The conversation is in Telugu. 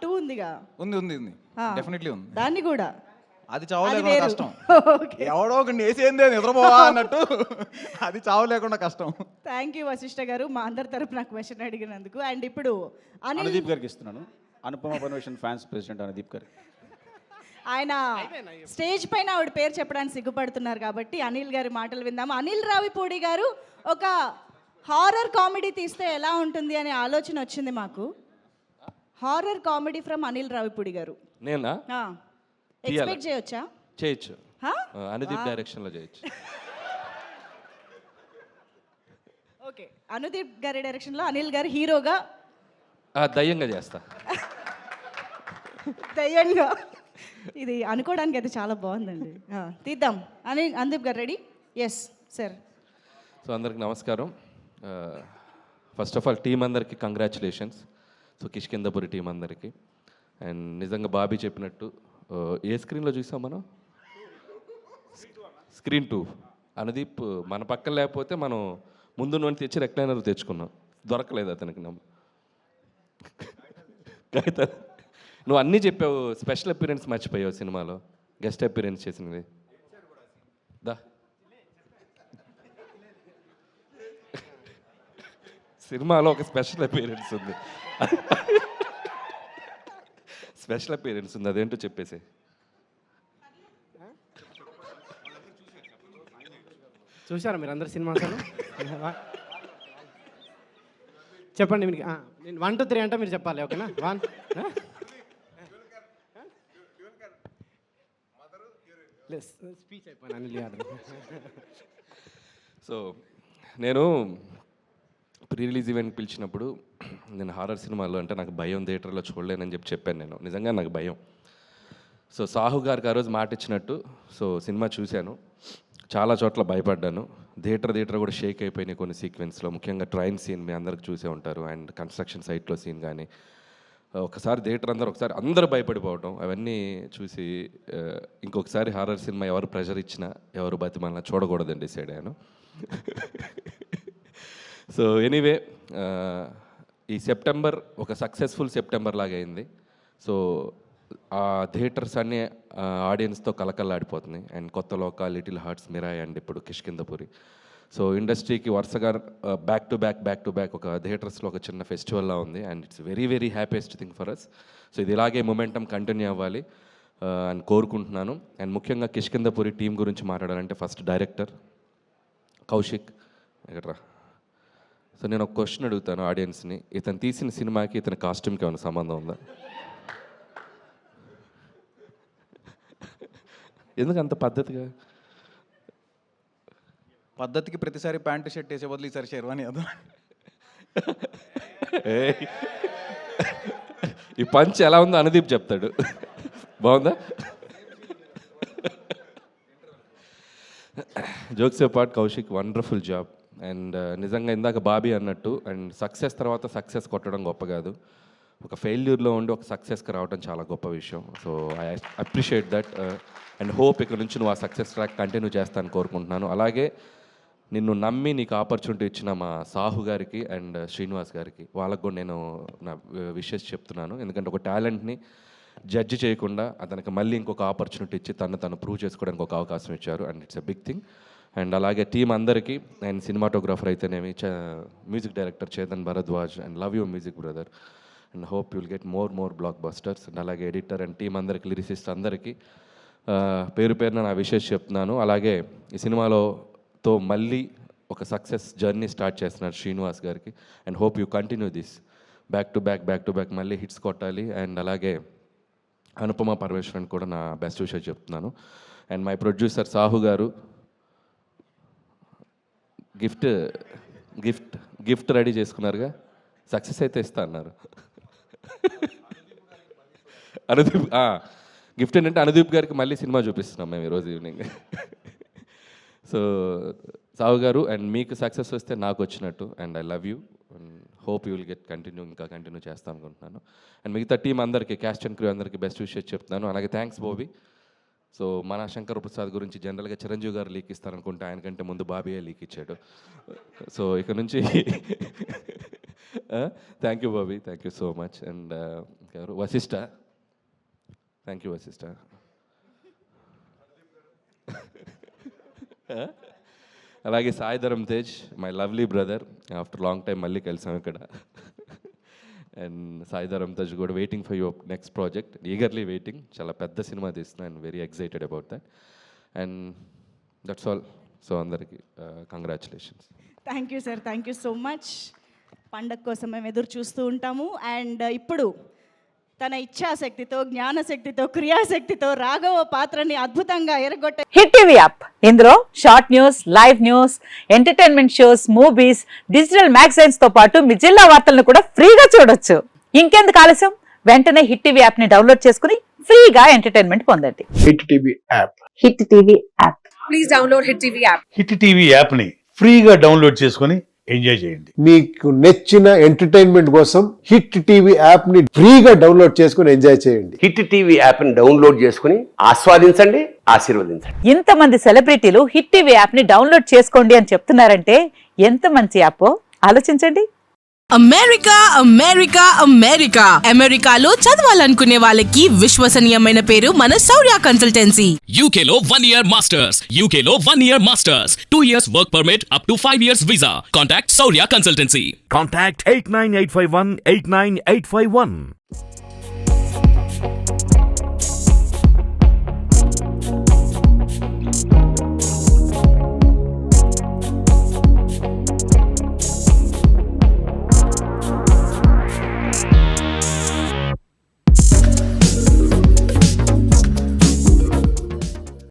2 ఉందిగా. ఉంది ఉంది ఉంది డెఫినెట్లీ ఉంది. దాన్ని కూడా అది చావలేకుండా వేరు. కష్టం. ఓకే. ఎవడో ఒక వేసేందే నిద్రపోవా అన్నట్టు అది చావలేకుండా కష్టం. థ్యాంక్ యూ వశిష్ఠ గారు మా అందరి తరపున క్వశ్చన్ అడిగినందుకు. అండ్ ఇప్పుడు అనిల్ అనుదీప్ గారికి ఇస్తున్నాను. Anupama permission fans president Anudeep గారు. ఆయన స్టేజ్ పైన ఆవిడ పేరు చెప్పడానికి సిగ్గుపడుతున్నారు కాబట్టి అనిల్ గారి మాటలు విందాము. అనిల్ రావిపూడి గారు ఒక హారర్ కామెడీ తీస్తే ఎలా ఉంటుంది అనే ఆలోచన వచ్చింది మాకు. Horror comedy from Anil Ravipudi గారు. నేనా ఎక్స్పెక్ట్ చేయొచ్చా? చేయొచ్చు. హా? అనుదీప్ డైరెక్షన్లో చేయొచ్చు. ఓకే, అనుదీప్ గారి డైరెక్షన్లో అనిల్ గారు హీరోగా దయ్యంగా చేస్తా. దయ్యంగా. ఇది అనుకోవడానికి అయితే చాలా బాగుందండి. తీద్దాం. అనుదీప్ గారు రెడీ? Yes sir. సో అందరికి నమస్కారం. ఫస్ట్ ఆఫ్ ఆల్ టీం అందరికి కంగ్రాచులేషన్స్. సో కిష్కిందపురి టీం అందరికి. అండ్ నిజంగా బాబీ చెప్పినట్టు ఏ స్క్రీన్లో చూసాం మనం? స్క్రీన్ 2. అనుదీప్ మన పక్కన లేకపోతే మనం ముందు నుండి తెచ్చి రెక్లైనర్ తెచ్చుకున్నాం. దొరకలేదు అతనికి. నువ్వు అన్నీ చెప్పావు, స్పెషల్ అపీరెన్స్ మర్చిపోయావు సినిమాలో, గెస్ట్ అపీరెన్స్ చేసినవి. దా సినిమాలో ఒక స్పెషల్ అపీరెన్స్ ఉంది. స్పెషల్ అపీరెన్స్ ఉంది, అదేంటో చెప్పేసి. చూసారా మీరు అందరు సినిమా? చెప్పండి మీకు. నేను 1 2 3 అంటే మీరు చెప్పాలి, ఓకేనా? 1 స్పీచ్ అయిపోయాను అనిల్ యాదవ్. సో నేను ప్రీ రిలీజ్ ఈవెంట్ పిలిచినప్పుడు నేను హారర్ సినిమాలో అంటే నాకు భయం, థియేటర్లో చూడలేనని చెప్పాను. నేను నిజంగా నాకు భయం. సో సాహు గారికి ఆ రోజు మాట ఇచ్చినట్టు సో సినిమా చూశాను, చాలా చోట్ల భయపడ్డాను. థియేటర్ కూడా షేక్ అయిపోయినాయి కొన్ని సీక్వెన్స్లో, ముఖ్యంగా ట్రైన్ సీన్ మీ అందరికి చూసే ఉంటారు. అండ్ కన్స్ట్రక్షన్ సైట్లో సీన్ కానీ ఒకసారి థియేటర్ అందరూ భయపడిపోవటం అవన్నీ చూసి ఇంకొకసారి హారర్ సినిమా ఎవరు ప్రెషర్ ఇచ్చినా ఎవరు బతిమాలినా చూడకూడదని డిసైడ్ అయ్యాను. సో ఎనీవే ఈ సెప్టెంబర్ ఒక సక్సెస్ఫుల్ సెప్టెంబర్ లాగా అయింది. సో ఆ థియేటర్స్ అన్నీ ఆడియన్స్తో కలకల్లాడిపోతున్నాయి. అండ్ కొత్త లోక, లిటిల్ హార్ట్స్, మిరాయ్ అండ్ ఇప్పుడు కిష్కిందపురి. సో ఇండస్ట్రీకి వరుసగా బ్యాక్ టు బ్యాక్ ఒక థియేటర్స్లో ఒక చిన్న ఫెస్టివల్లా ఉంది. And it's very very happiest thing for us. So ఇది ఇలాగే మొమెంటం కంటిన్యూ అవ్వాలి అని కోరుకుంటున్నాను. అండ్ ముఖ్యంగా కిష్కిందపురి టీం గురించి మాట్లాడాలంటే ఫస్ట్ డైరెక్టర్ కౌశిక్ ఎక్కడ్రా. సో నేను ఒక క్వశ్చన్ అడుగుతాను ఆడియన్స్ని, ఇతను తీసిన సినిమాకి ఇతని కాస్ట్యూమ్కి ఏమైనా సంబంధం ఉందా? ఎందుకు అంత పద్ధతిగా? పద్ధతికి ప్రతిసారి ప్యాంటు షర్ట్ వేసే బదులు ఈసారి షెర్వానీ అదో. ఈ పంచ్ ఎలా ఉందో అనుదీప్ చెప్తాడు. బాగుందా? Jokes part Kaushik wonderful job. And నిజంగా ఇందాక బాబీ అన్నట్టు అండ్ సక్సెస్ తర్వాత సక్సెస్ కొట్టడం గొప్ప కాదు, ఒక ఫెయిల్యూర్లో ఉండి ఒక సక్సెస్కి రావడం చాలా గొప్ప విషయం. So I appreciate that and hope ఇక్కడ నుంచి నువ్వు ఆ సక్సెస్ ట్రాక్ కంటిన్యూ చేస్తానని కోరుకుంటున్నాను. అలాగే నిన్ను నమ్మి నీకు ఆపర్చునిటీ ఇచ్చిన మా సాహు గారికి అండ్ శ్రీనివాస్ గారికి, వాళ్ళకు కూడా నేను నా విషెస్ చెప్తున్నాను. ఎందుకంటే ఒక టాలెంట్ని జడ్జి చేయకుండా అతనికి మళ్ళీ ఇంకొక ఆపర్చునిటీ ఇచ్చి తను ప్రూవ్ చేసుకోవడానికి ఒక అవకాశం ఇచ్చారు. And it's a big thing. And అలాగే టీం అందరికీ అండ్ సినిమాటోగ్రాఫర్ అయితేనేమి, music director Chetan Bharadwaj and love you music brother and hope you'll get more blockbusters. And అలాగే ఎడిటర్ అండ్ టీం అందరికి, లిరిసిస్ట్ అందరికీ పేరు పేరున నా విషెస్ చెప్తున్నాను. అలాగే ఈ సినిమాతో మళ్ళీ ఒక సక్సెస్ జర్నీ స్టార్ట్ చేస్తున్నారు శ్రీనివాస్ గారికి. And hope you continue this back to back మళ్ళీ హిట్స్ కొట్టాలి. అండ్ అలాగే అనుపమ పరమేశ్వరన్ కూడా నా బెస్ట్ విషయం చెప్తున్నాను. అండ్ మై ప్రొడ్యూసర్ సాహు గారు గిఫ్ట్ రెడీ చేసుకున్నారుగా, సక్సెస్ అయితే ఇస్తా అన్నారు. అనుదీప్ గిఫ్ట్ ఏంటంటే అనుదీప్ గారికి మళ్ళీ సినిమా చూపిస్తున్నాం మేము ఈరోజు ఈవినింగ్. సో సాహు గారు అండ్ మీకు సక్సెస్ వస్తే నాకు వచ్చినట్టు. And I love you and hope you will get continue చేస్తాను అనుకుంటున్నాను. అండ్ మిగతా టీం అందరికీ, క్యాస్ట్ అండ్ క్రూ అందరికీ బెస్ట్ విషెస్ చెప్తున్నాను. అలాగే థ్యాంక్స్ బాబీ. సో మన శంకర్ ప్రసాద్ గురించి జనరల్గా చిరంజీవి గారు లీక్ ఇస్తారనుకుంటే ఆయనకంటే ముందు బాబీయే లీక్ ఇచ్చాడు. సో ఇక నుంచి thank you Bobby, thank you so much. And ఎవరు వశిష్ట, థ్యాంక్ యూ వశిష్ట. అలాగే Sai Dharam Tej, my lovely brother, after long time మళ్ళీ కలిసాం ఇక్కడ. అండ్ సాయిధరం తేజ్ కూడా waiting for your next project, eagerly waiting. చాలా పెద్ద సినిమా తీస్తున్నా, and very excited about that. And that's all. So అందరికీ congratulations. Thank you sir, thank you so much. పండగ కోసం మేము ఎదురు చూస్తూ ఉంటాము. అండ్ ఇప్పుడు తన ఇచ్ఛాశక్తితో, జ్ఞానశక్తితో, క్రియాశక్తితో రాఘవ పాత్రని అద్భుతంగా ఎరగొట్టే హిట్ టీవీ యాప్, ఇందులో short news, live news, entertainment shows, movies, digital magazines తో పాటు మీ జిల్లా వార్తలను కూడా ఫ్రీగా చూడొచ్చు. ఇంకెందుకు ఆలస్యం, వెంటనే హిట్ టీవీ యాప్ ని డౌన్లోడ్ చేసుకుని ఫ్రీగా ఎంటర్టైన్మెంట్ పొందండి. Hit TV app. Hit TV app, please download hit TV app. Hit TV app ని ఫ్రీగా డౌన్లోడ్ చేసుకొని ఎంజాయ్ చేయండి. మీకు నచ్చిన ఎంటర్టైన్మెంట్ కోసం హిట్ టీవీ యాప్ ని ఫ్రీగా డౌన్లోడ్ చేసుకుని ఎంజాయ్ చేయండి. హిట్ టీవీ యాప్ ని డౌన్లోడ్ చేసుకుని ఆస్వాదించండి, ఆశీర్వదించండి. ఇంతమంది సెలబ్రిటీలు హిట్ టీవీ యాప్ ని డౌన్లోడ్ చేసుకోండి అని చెప్తున్నారంటే ఎంత మంచి యాప్ ఆలోచించండి. అమెరికా అమెరికా అమెరికా అమెరికాలో చదవాలనుకునే వాళ్ళకి విశ్వసనీయమైన పేరు మన శౌర్య కన్సల్టెన్సీ. UK లో 1 year masters, UK లో 1 year masters, 2 years work permit up to 5 years visa. Contact Saurya Consultancy. Contact 89851 89851.